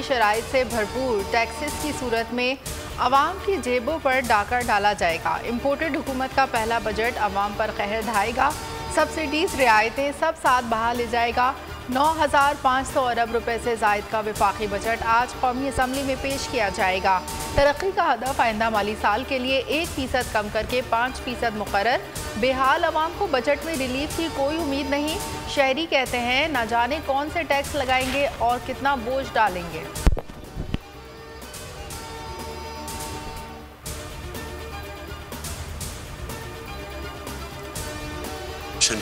शराइत से भरपूर टैक्सेस की सूरत में अवाम की जेबों पर डाका डाला जाएगा। इम्पोर्टेड हुकूमत का पहला बजट अवाम पर कहर ढाएगा। सब्सिडीज रियायतें सब साथ बहा ले जाएगा। 9,500 अरब रुपए से जायद का वफाकी बजट आज कौमी असम्बली में पेश किया जाएगा। तरक्की का हदफ आइंदा माली साल के लिए 1% कम करके 5% मुकर्रर। बेहाल अवाम को बजट में रिलीफ की कोई उम्मीद नहीं। शहरी कहते हैं न जाने कौन से टैक्स लगाएंगे और कितना बोझ डालेंगे।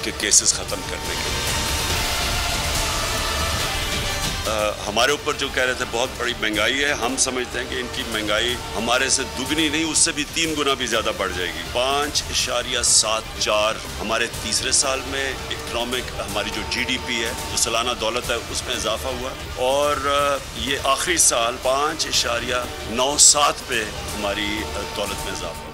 के केसेस खत्म करने के लिए हमारे ऊपर जो कह रहे थे बहुत बड़ी महंगाई है, हम समझते हैं कि इनकी महंगाई हमारे से दुगनी नहीं उससे भी 3 गुना भी ज्यादा बढ़ जाएगी। 5.74 हमारे तीसरे साल में इकोनॉमिक हमारी जो GDP है, जो सालाना दौलत है, उसमें इजाफा हुआ और ये आखिरी साल 5.97 पे हमारी दौलत में इजाफा हुआ।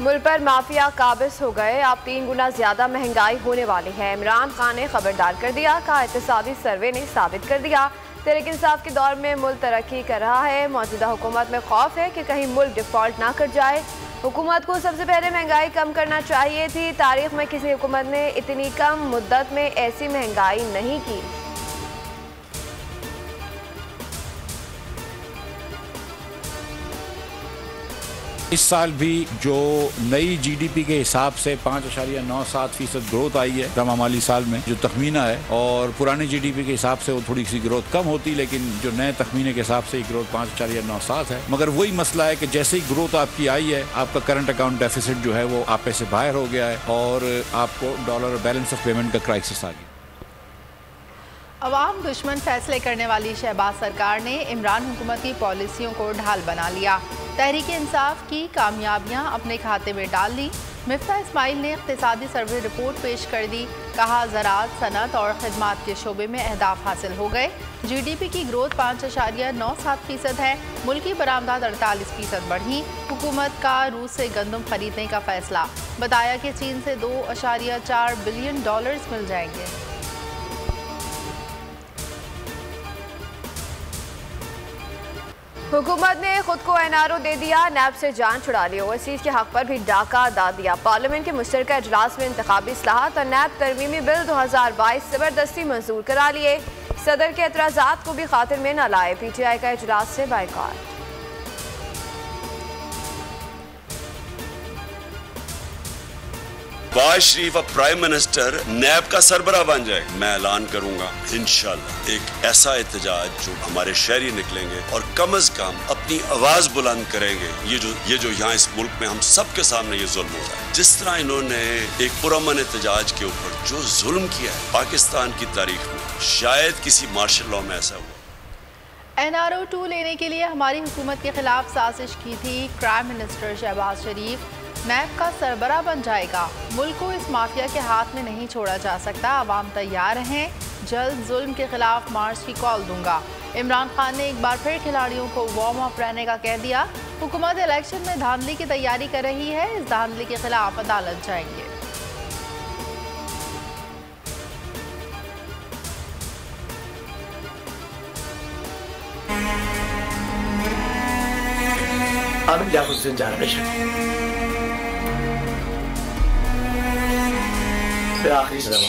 मुल्क पर माफिया काबिज हो गए, अब 3 गुना ज्यादा महंगाई होने वाली है। इमरान खान ने खबरदार कर दिया, कहा इक़्तिसादी सर्वे ने साबित कर दिया तहरीक इंसाफ के दौर में मुल्क तरक्की कर रहा है। मौजूदा हुकूमत में खौफ है कि कहीं मुल्क डिफॉल्ट ना कर जाए। हुकूमत को सबसे पहले महंगाई कम करना चाहिए थी। तारीख में किसी हुकूमत ने इतनी कम मुद्दत में ऐसी महंगाई नहीं की। इस साल भी जो नई GDP के हिसाब से 5.97% ग्रोथ आई है तमाम माली साल में, जो तखमीना है, और पुराने GDP के हिसाब से वो थोड़ी सी ग्रोथ कम होती, लेकिन जो नए तखमीने के हिसाब से ग्रोथ 5.97 है। मगर वही मसला है कि जैसे ही ग्रोथ आपकी आई है, आपका करंट अकाउंट डेफिसिट जो है वो आपे से बाहर हो गया है और आपको डॉलर बैलेंस ऑफ पेमेंट का क्राइसिस आ गया। अवाम दुश्मन फैसले करने वाली शहबाज सरकार ने इमरान हुकूमत की पॉलिसियों को ढाल बना लिया। तहरीक इंसाफ की कामयाबियां अपने खाते में डाल ली। मिफ्ता इस्माइल ने इक़्तिसादी सर्वे रिपोर्ट पेश कर दी। कहा ज़राअत, सनत और खिदमात के शोबे में अहदाफ हासिल हो गए। GDP की ग्रोथ 5.97% है। मुल्की बरामदात 48% बढ़ी। हुकूमत का रूस से गंदम खरीदने का फैसला। बताया कि चीन से $2.4 बिलियन मिल जाएंगे। हुकूमत ने खुद को NRO दे दिया, नैब से जान छुड़ा ली। ओवरसीज के हक पर भी डाका दा दिया। पार्लियामेंट के मुश्तरका इजलास में इंतखाबी इस्लाहात और नैब तरमीमी बिल 2022 जबरदस्ती मंजूर करा लिए। सदर के एतराज़ात को भी खातिर में न लाए। PTI का इजलास से बायकॉट। नवाज शरीफ अब प्राइम मिनिस्टर नैब का सरबराह बन जाए। मैं ऐलान करूंगा इंशाल्लाह एक ऐसा एहतजाज जो हमारे शहरी निकलेंगे और कम से कम अपनी आवाज बुलंद करेंगे। ये जो यहाँ इस मुल्क में हम सबके सामने ये जुल्म हो रहा है, जिस तरह इन्होंने एक पुरअमन एहतजाज के ऊपर जो जुल्म किया है पाकिस्तान की तारीख में, शायद किसी मार्शल लॉ में ऐसा हुआ। NRO 2 लेने के लिए हमारी हुकूमत के खिलाफ साजिश की थी। प्राइम मिनिस्टर शहबाज शरीफ नैब का सरबराह बन जाएगा। मुल्क को इस माफिया के हाथ में नहीं छोड़ा जा सकता। अवाम तैयार हैं, जल्द जुल्म के खिलाफ मार्च की कॉल दूंगा। इमरान खान ने एक बार फिर खिलाड़ियों को वार्म अप रहने का कह दिया। हुकूमत इलेक्शन में धांधली की तैयारी कर रही है। इस धांधली के खिलाफ अदालत जाएंगे। आखिरी सदमा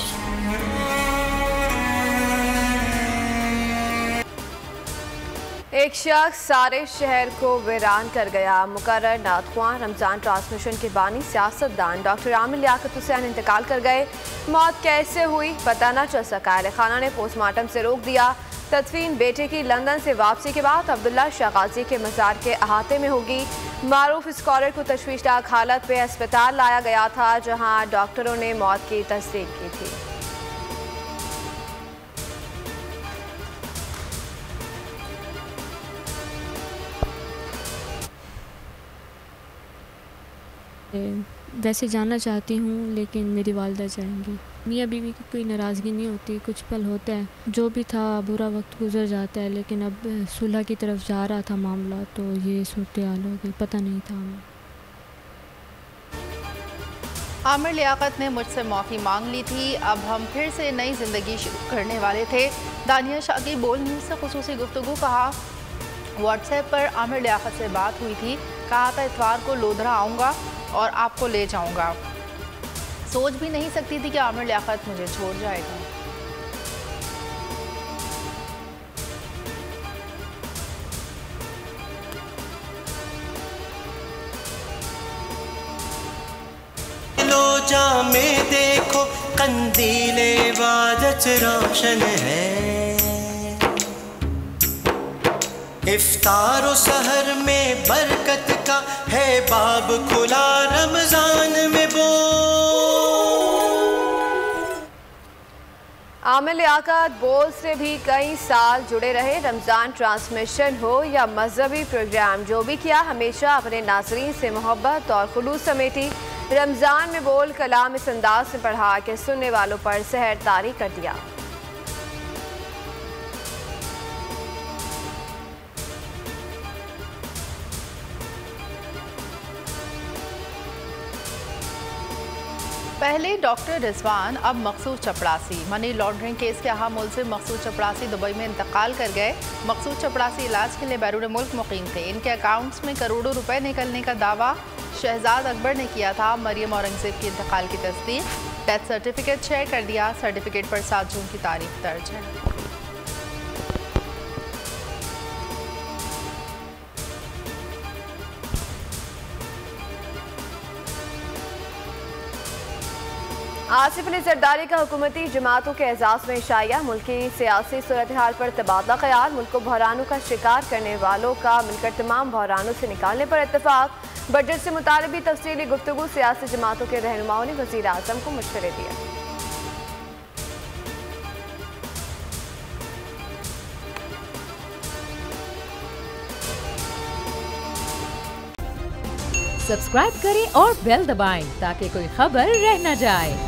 एक शख्स सारे शहर को वीरान कर गया। मुकर्रर नातख्वां रमजान ट्रांसमिशन के बानी सियासतदान डॉक्टर आमिर लियाकत हुसैन इंतकाल कर गए। मौत कैसे हुई पता न चल सका। अहले खाना ने पोस्टमार्टम से रोक दिया। तदफीन बेटे की लंदन से वापसी के बाद अब्दुल्ला शाह गाजी के मज़ार के अहाते में होगी। मारूफ स्कॉलर को तशवीशनाक हालत में अस्पताल लाया गया था, जहां डॉक्टरों ने मौत की तस्दीक की थी। वैसे जाना चाहती हूँ, लेकिन मेरी वालिदा जाएंगी। मियाँ बीवी की कोई नाराज़गी नहीं होती, कुछ पल होता है, जो भी था बुरा वक्त गुजर जाता है, लेकिन अब सुलह की तरफ जा रहा था मामला, तो ये सूरत हाल हो गई, पता नहीं था हमें। आमिर लियाकत ने मुझसे माफ़ी मांग ली थी। अब हम फिर से नई ज़िंदगी शुरू करने वाले थे। दानिया शाह की बोल न्यूज़ से खुसूसी गुफ्तगू। कहा व्हाट्सएप पर आमिर लियाकत से बात हुई थी, कहा था इतवार को लोधरा आऊँगा और आपको ले जाऊँगा। सोच भी नहीं सकती थी कि आमिर लियाकत मुझे छोड़ जाएगा। में देखो कंदीले इबादत रोशन है, इफ्तार सहर में बरकत का है बाब खुला रमजान में वो। आमिर लियाकत बोल से भी कई साल जुड़े रहे। रमज़ान ट्रांसमिशन हो या मजहबी प्रोग्राम, जो भी किया हमेशा अपने नाज़रीन से मोहब्बत और खुलूस समेटी। रमज़ान में बोल कलाम इस अंदाज में पढ़ा कि सुनने वालों पर सहर तारी कर दिया। पहले डॉक्टर रिजवान, अब मकसूद चपड़ासी। मनी लॉन्ड्रिंग केस के अहम मुलजिम मकसूद चपड़ासी दुबई में इंतकाल कर गए। मकसूद चपड़ासी इलाज के लिए बैरून मुल्क मुकीम थे। इनके अकाउंट्स में करोड़ों रुपए निकलने का दावा शहजाद अकबर ने किया था। मरियम औरंगजेब की इंतकाल की तस्दीक, डेथ सर्टिफिकेट शेयर कर दिया। सर्टिफिकेट पर 7 जून की तारीख दर्ज है। आसिफ अली जरदारी का हुकूमती जमातों के एजाज में इशाया। मुल्क की सियासी सूरत हाल पर तबादला ख्याल। मुल्क को बहरानों का शिकार करने वालों का मिलकर तमाम बहरानों से निकालने पर इत्तेफाक। बजट से मुतालिब तफसीली गुफ्तगू। सियासी जमातों के रहनुमाओं ने वज़ीर आज़म को मशवरे दिए। सब्सक्राइब करें और बेल दबाएं ताकि कोई खबर रह न जाए।